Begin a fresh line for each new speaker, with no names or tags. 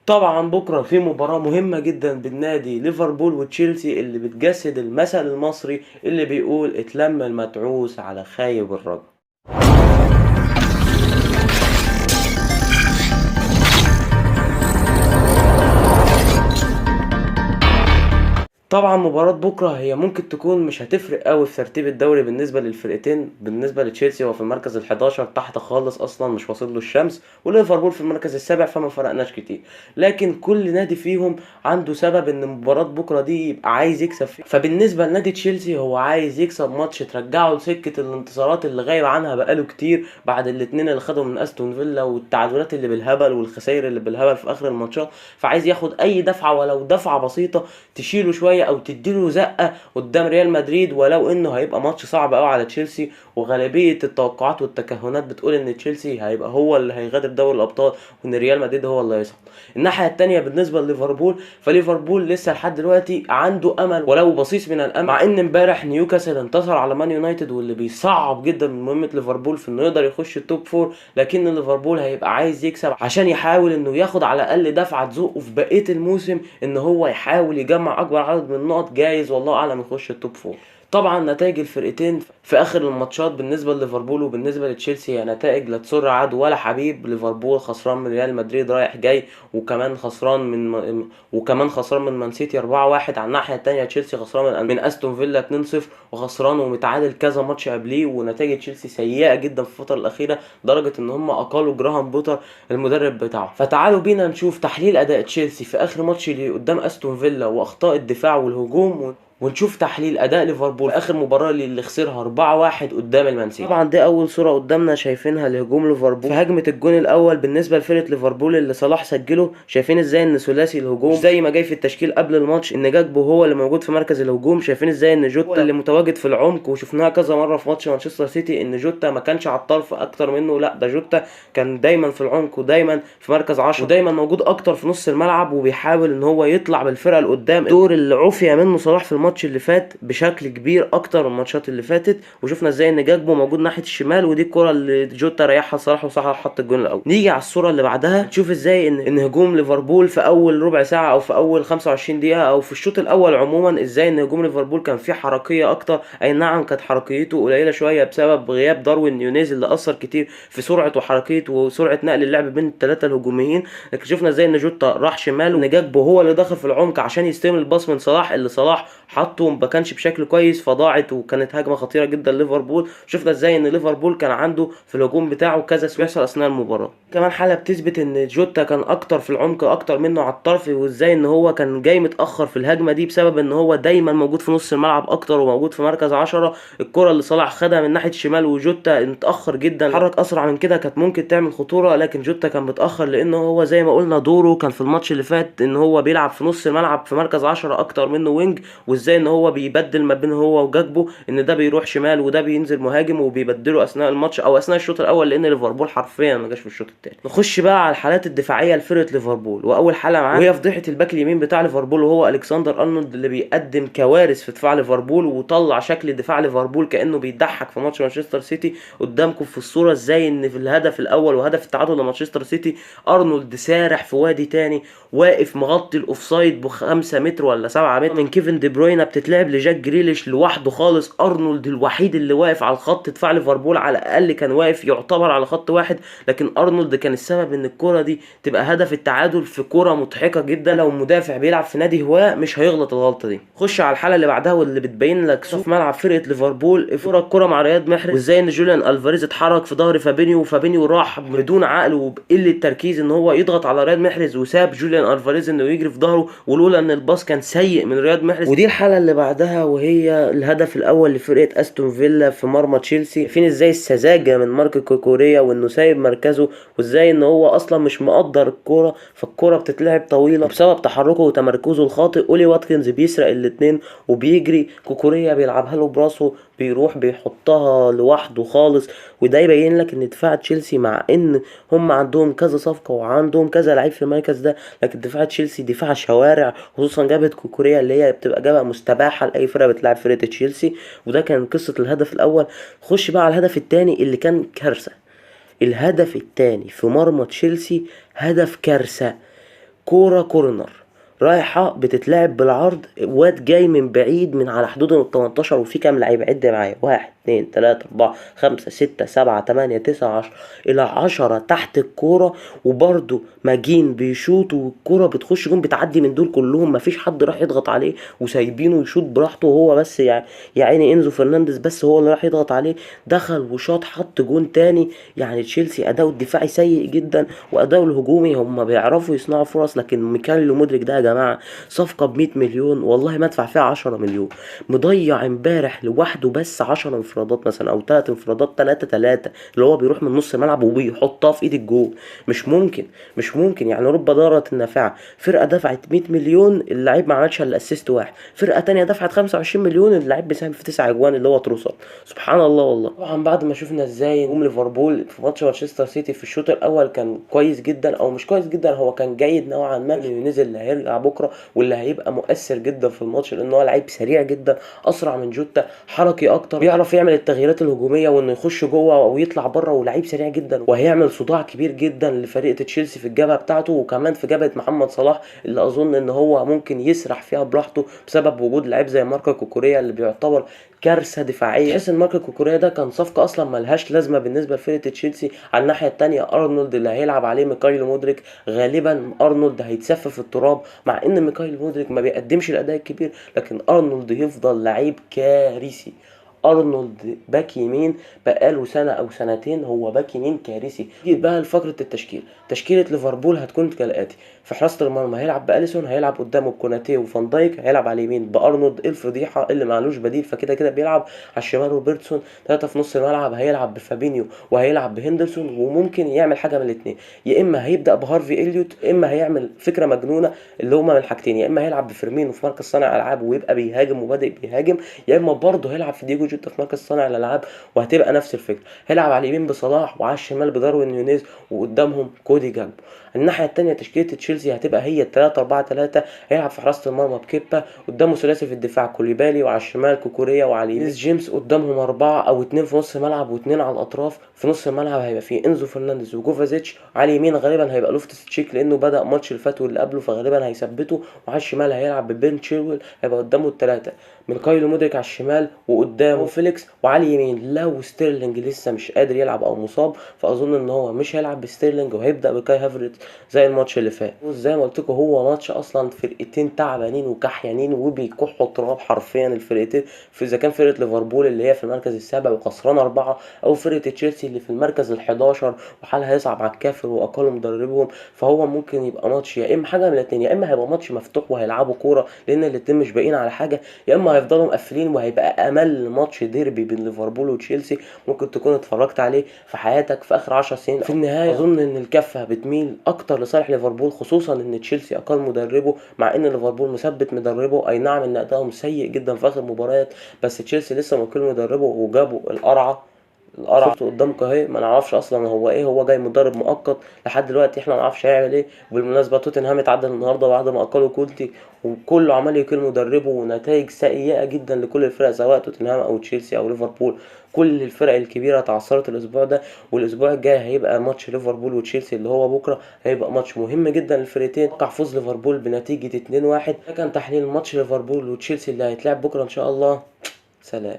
طبعا بكرة في مباراة مهمة جدا بين نادي ليفربول وتشيلسي اللي بتجسد المثل المصري اللي بيقول اتلم المتعوس على خايب الرجل. طبعا مباراة بكرة هي ممكن تكون مش هتفرق قوي في ترتيب الدوري بالنسبة للفرقتين. بالنسبة لتشيلسي هو في المركز ال11 تحت خالص اصلا مش واصل له الشمس، وليفربول في المركز السابع فما فرقناش كتير. لكن كل نادي فيهم عنده سبب ان مباراة بكرة دي يبقى عايز يكسب فيها. فبالنسبة لنادي تشيلسي هو عايز يكسب ماتش ترجعه لسكة الانتصارات اللي غايب عنها بقاله كتير بعد الاتنين اللي خدهم من استون فيلا والتعادلات اللي بالهبل والخسائر اللي بالهبل في اخر الماتشات. فعايز ياخد اي دفعة ولو دفعة بسيطة تشيله شويه او تديله زقه قدام ريال مدريد، ولو انه هيبقى ماتش صعب قوي على تشيلسي. وغالبيه التوقعات والتكهنات بتقول ان تشيلسي هيبقى هو اللي هيغادر دوري الابطال وان ريال مدريد هو اللي هيصعد. الناحيه التانية بالنسبه لليفربول، فليفربول لسه لحد دلوقتي عنده امل ولو بسيط من الامل، مع ان امبارح نيوكاسل انتصر على مان يونايتد واللي بيصعب جدا من مهمه ليفربول في انه يقدر يخش التوب فور. لكن ليفربول هيبقى عايز يكسب عشان يحاول انه ياخد على الاقل دفعه تزقه في بقيه الموسم، ان هو يحاول يجمع اكبر عدد من النقط، جايز والله اعلم يخش التوب فور. طبعا نتائج الفرقتين في اخر الماتشات بالنسبه لليفربول وبالنسبه لتشيلسي هي نتائج لا تسر عدو ولا حبيب. ليفربول خسران من ريال مدريد رايح جاي، وكمان خسران من مان سيتي 4-1. على الناحيه الثانيه تشيلسي خسران من استون فيلا 2-0، وخسران ومتعادل كذا ماتش قبليه. ونتائج تشيلسي سيئه جدا في الفتره الاخيره لدرجه ان هم اقالوا جراهام بوتر المدرب بتاعه. فتعالوا بينا نشوف تحليل اداء تشيلسي في اخر ماتش اللي قدام استون فيلا واخطاء الدفاع والهجوم، ونشوف تحليل اداء ليفربول في اخر مباراه اللي خسرها 4-1 قدام المانسيتي. طبعا دي اول صوره قدامنا شايفينها لهجوم ليفربول في هجمه الجون الاول بالنسبه لفرقه ليفربول اللي صلاح سجله. شايفين ازاي ان ثلاثي الهجوم زي ما جاي في التشكيل قبل الماتش ان جاكبو هو اللي موجود في مركز الهجوم. شايفين ازاي ان جوتا اللي متواجد في العمق، وشفناها كذا مره في ماتش مانشستر سيتي ان جوتا ما كانش على الطرف اكتر منه، لا ده جوتا كان دايما في العمق ودايما في مركز 10 ودايما موجود اكتر في نص الملعب، وبيحاول ان هو يطلع بالفرقه لقدام. الدور اللي عفي منه صلاح في الماتش اللي فات بشكل كبير اكتر من الماتشات اللي فاتت. وشفنا ازاي ان جاكبو موجود ناحيه الشمال، ودي الكره اللي جوتا ريحها صلاح وصلاح حط الجون الاول. نيجي على الصوره اللي بعدها تشوف ازاي ان هجوم ليفربول في اول ربع ساعه او في اول 25 دقيقه او في الشوط الاول عموما، ازاي ان هجوم ليفربول كان فيه حركيه اكتر. اي نعم كانت حركيته قليله شويه بسبب غياب داروين نيونيز اللي اثر كتير في سرعه وحركيه وسرعه نقل اللعب بين الثلاثه الهجوميين. لكن شفنا ازاي ان جوتا راح شمال وان جاكبو هو اللي دخل في العمق عشان يستلم الباص من صلاح اللي صلاح حطه ما كانش بشكل كويس فضاعت، وكانت هجمه خطيره جدا ليفربول. شفنا ازاي ان ليفربول كان عنده في الهجوم بتاعه كذا بيحصل اثناء المباراه. كمان حاله بتثبت ان جوتا كان اكتر في العمق اكتر منه على الطرف، وازاي ان هو كان جاي متاخر في الهجمه دي بسبب ان هو دايما موجود في نص الملعب اكتر وموجود في مركز 10. الكره اللي صلاح خدها من ناحيه الشمال وجوتا متاخر جدا، حرك اسرع من كده كانت ممكن تعمل خطوره، لكن جوتا كان متاخر لانه هو زي ما قلنا دوره كان في الماتش اللي فات ان هو بيلعب في نص الملعب في مركز 10 اكتر منه وينج. وازاي ان هو بيبدل ما بين هو وجاكبو، ان ده بيروح شمال وده بينزل مهاجم وبيبدله اثناء الماتش او اثناء الشوط الاول، لان ليفربول حرفيا ما جاش في الشوط الثاني. نخش بقى على الحالات الدفاعيه لفرقه ليفربول، واول حاله معاه وهي فضيحه الباك اليمين بتاع ليفربول وهو الكسندر ارنولد اللي بيقدم كوارث في دفاع ليفربول وطلع شكل دفاع ليفربول كانه بيضحك في ماتش مانشستر سيتي قدامكم في الصوره. ازاي ان في الهدف الاول وهدف التعادل لمانشستر سيتي ارنولد سارح في وادي تاني واقف مغطي الاوفسايد ب5 متر ولا 7 متر من كيفن دي بروينا، بتتلعب لجاك جريليش لوحده خالص. ارنولد الوحيد اللي واقف على الخط دفاع ليفربول، على الاقل كان واقف يعتبر على خط واحد، لكن ارنولد كان السبب ان الكره دي تبقى هدف التعادل في كره مضحكه جدا. لو مدافع بيلعب في نادي هواه مش هيغلط الغلطه دي. خش على الحاله اللي بعدها واللي بتبين لك سوء ملعب فرقه ليفربول، الكره مع رياض محرز، وازاي ان جوليان الفاريز اتحرك في ظهر فابينيو وفابينيو راح بدون عقل وبقله تركيز ان هو يضغط على رياض محرز وساب جوليان الفاريز انه يجري في ظهره، ولولا ان الباص كان سيء من رياض محرز. ودي الحاله اللي بعدها وهي الهدف الاول لفرقه استون فيلا في مرمى تشيلسي. فين ازاي السذاجه من مارك كوكوريا وانه سايب مركزه، وازاي ان هو اصلا مش مقدر الكوره، فالكوره بتتلعب طويله بسبب تحركه وتمركزه الخاطئ. اولي واتكنز بيسرق الاثنين وبيجري، كوكوريا بيلعبها له براسه بيروح بيحطها لوحده خالص. وده يبين لك ان دفاع تشيلسي مع ان هم عندهم كذا صفقه وعندهم كذا لعيب في المركز ده، لكن دفاع تشيلسي دفاع شوارع، خصوصا جبهه كوكوريا اللي هي بتبقى جبهه مستباحه لاي فرقه بتلعب فرقه تشيلسي. وده كان قصه الهدف الاول. خش بقى على الهدف الثاني اللي كان كارثه. الهدف الثاني في مرمى تشيلسي هدف كارثه. كورة كورنر رايحة بتتلعب بالعرض، واد جاي من بعيد من على حدود ال 18، وفي كام لعيب عد معايا، 1 2 3 4 5 6 7 8 9 10 الى 10 تحت الكورة، وبرده ماجين بيشوط والكورة بتخش جون، بتعدي من دول كلهم، مفيش حد راح يضغط عليه وسايبينه يشوط براحته، وهو بس يعني يا عيني انزو فرنانديز بس هو اللي راح يضغط عليه، دخل وشاط حط جون تاني. يعني تشيلسي اداؤه الدفاعي سيء جدا، واداؤه الهجومي هم بيعرفوا يصنعوا فرص، لكن ميكاليلو مودريك ده يا جماعه صفقه ب 100 مليون والله ما ادفع فيها 10 مليون، مضيع امبارح لوحده بس 10 انفرادات مثلا او 3 انفرادات، 3 اللي هو بيروح من نص الملعب وبيحطها في ايد الجول. مش ممكن، مش ممكن، يعني رب ضارة نافعه. فرقه دفعت 100 مليون اللعيب ما عملش الا اسيست واحد، فرقه تانية دفعت 25 مليون اللعيب بيساهم في 9 اجوان اللي هو تروسر. سبحان الله والله. طبعا بعد ما شفنا ازاي هجوم ليفربول في ماتش مانشستر سيتي في الشوط الاول كان كويس جدا او مش كويس جدا، هو كان جيد نوعا ما، نزل اللي هيرجع بكره واللي هيبقى مؤثر جدا في الماتش، لان هو لعيب سريع جدا، اسرع من جوتا، حركي اكتر، بيعرف يعمل التغييرات الهجوميه وانه يخش جوه او يطلع بره، ولعيب سريع جدا، وهيعمل صداع كبير جدا لفريق تشيلسي في الجبهه بتاعته، وكمان في جبهه محمد صلاح اللي اظن ان هو ممكن يسرح فيها براحته بسبب وجود لعيب زي ماركو كوكوريا اللي بيعتبر كارثه دفاعيه. تحس ان ماركو كوكوريا ده كان صفقه اصلا ملهاش لازمه بالنسبه لفرقه تشيلسي. على الناحيه الثانيه ارنولد اللي هيلعب عليه ميكايل مودريك، غالبا ارنولد هيتسفل في التراب، مع ان ميكايل مودريك ما بيقدمش الاداء الكبير، لكن ارنولد يفضل لعيب كارثي. ارنولد باك يمين بقاله سنه او سنتين هو باك يمين كارثي. جيت بقى لفقره التشكيل، تشكيله ليفربول هتكون كالاتي: في حراسه المرمى هيلعب باليسون، هيلعب قدامه بكوناتي وفان دايك، هيلعب على اليمين بارنولد الفضيحه اللي معلوش بديل فكده كده بيلعب، على الشمال روبرتسون، ثلاثه في نص الملعب هيلعب بفابينيو وهيلعب بهندرسون، وممكن يعمل حاجه من الاثنين، يا اما هيبدا بهارفي اليوت، يا اما هيعمل فكره مجنونه اللي هما من الحاجتين، يا اما هيلعب بفيرمينو في مركز صانع العاب ويبقى بيهاجم وبادئ بيهاجم، يا اما برضه هيلعب في ديجو جوتا في مركز صانع الالعاب وهتبقى نفس الفكره، هيلعب على اليمين بصلاح وعلى الشمال بداروين نونيز وقدامهم كودي جاكبو. الناحيه الثانيه تشكيله تشيلسي هتبقى هي 3-4-3، هيلعب في حراسه المرمى بكيبا، قدامه ثلاثي في الدفاع كوليبالي، وعلى الشمال كوكوريا، وعلى اليمين جيمس، قدامهم 4 أو 2 في نص الملعب و2 على الاطراف. في نص الملعب هيبقى فيه انزو فرنانديز وجوفازيتش، على اليمين غالبا هيبقى لوفتس تشيك لانه بدا ماتش اللي فات واللي قبله فغالبا هيثبته، وعلى الشمال هيلعب ببين تشيلويل، هيبقى قدامه الثلاثه من كايلو مودريك على الشمال وقدامه فيليكس، وعلى اليمين لو ستيرلينج لسه مش قادر يلعب او مصاب فاظن ان هو مش هيلعب بستيرلينج وهيبدا بكاي هافرتز زي الماتش اللي فات. وزي ما قلت لكم هو ماتش اصلا فرقتين تعبانين وكحيانين وبيكحوا التراب حرفيا الفرقتين، في اذا كان فرقه ليفربول اللي هي في المركز السابع وخسرانه 4، او فرقه تشيلسي اللي في المركز ال11 وحالها هيصعب على الكافر واقل مدربهم. فهو ممكن يبقى ماتش يا اما حاجه من الاثنين، يا اما هيبقى ماتش مفتوح وهيلعبوا كوره لان الاثنين مش باقيين على حاجه، يا اما هيفضلوا مقفلين وهيبقى امل ماتش ديربي بين ليفربول وتشيلسي ممكن تكون اتفرجت عليه في حياتك في اخر 10 سنين. في النهايه اظن ان الكفه بتميل اكتر لصالح ليفربول، خصوصا ان تشيلسي اقل مدربه، مع ان ليفربول مثبت مدربه، اي نعم ان ادائهم سيء جدا في اخر مباريات، بس تشيلسي لسه مقل مدربه وجابوا القرع شفته قدامك اهي، ما نعرفش اصلا هو ايه، هو جاي مدرب مؤقت لحد دلوقتي احنا ما نعرفش هيعمل ايه. وبالمناسبه توتنهام اتعدل النهارده بعد ما اقلوا كولتي، وكله عمال يكل مدربه، ونتائج سيئه جدا لكل الفرق سواء توتنهام او تشيلسي او ليفربول. كل الفرق الكبيره اتعثرت الاسبوع ده، والاسبوع الجاي هيبقى ماتش ليفربول وتشيلسي اللي هو بكره، هيبقى ماتش مهم جدا للفرقتين. اتوقع فوز ليفربول بنتيجه 2-1. ده كان تحليل ماتش ليفربول وتشيلسي اللي هيتلعب بكره ان شاء الله. سلام.